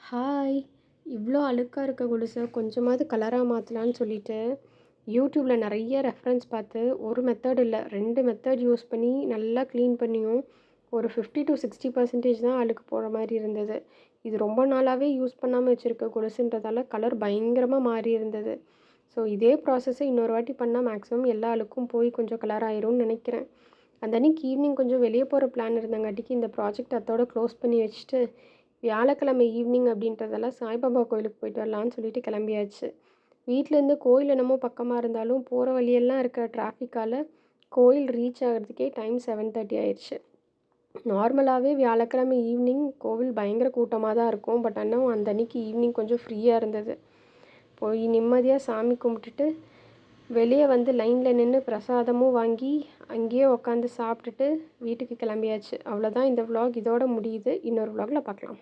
Hi! இவ்ளோ அழுக்கா இருக்க கொலுச கொஞ்சமாவது கலரா மாத்தலான்னு சொல்லிட்டு, யூடியூப்ல நெறைய ரெஃபரன்ஸ் பார்த்து, ஒரு மெத்தட் இல்ல 2 மெத்தட் யூஸ் பண்ணி நல்லா க்ளீன் பண்ணியும், ஒரு 50-60% தான் அழுக்கு போற மாரி இருந்தது. இது ரொம்ப நாளாவே யூஸ் பண்ணாம வச்சிருக்க கொலுசுன்றதால கலர் பயங்கரமா மாறி இருந்தது. ஸோ இதே ப்ராசஸ இன்னொரு வாட்டி பண்ணா மேக்ஸிமம் எல்லா அழுக்கும் போய் கொஞ்சம் கலர் ஆயிரும்னு நெனைக்கிறேன். அந்த அன்னைக்கு ஈவினிங் கொஞ்சம் வெளிய போற பிளான் இருந்தங்காட்டிக்கு இந்த ப்ராஜெக்ட் அத்தோட க்ளோஸ் பண்ணி வச்சுட்டு, வியாழக்கிழமை ஈவினிங் அப்படின்றதால சாய்பாபா கோயிலுக்கு போயிட்டு வரலான்னு சொல்லிட்டு கிளம்பியாச்சு. வீட்லேருந்து கோயில் என்னமோ பக்கமா இருந்தாலும், போற வழியெல்லாம் இருக்கிற டிராஃபிக்கால கோயில் ரீச் ஆகுறதுக்கே டைம் 7:30 ஆயிருச்சு. நார்மலாவே வியாழக்கிழமை ஈவினிங் கோவில் பயங்கர கூட்டமா தான் இருக்கும். பட் ஆனா அந்த அன்னைக்கு ஈவினிங் கொஞ்சம் ஃப்ரீயா இருந்தது. போய் நிம்மதியா சாமி கும்பிட்டுட்டு, வெளிய வந்து லைன்ல நின்னு பிரசாதமும் வாங்கி, அங்கேயே உட்காந்து சாப்பிட்டுட்டு வீட்டுக்கு கிளம்பியாச்சு. அவ்வளோதான் இந்த விளாக் இதோட முடியுது. இன்னொரு விளாக்ல பார்க்கலாம்.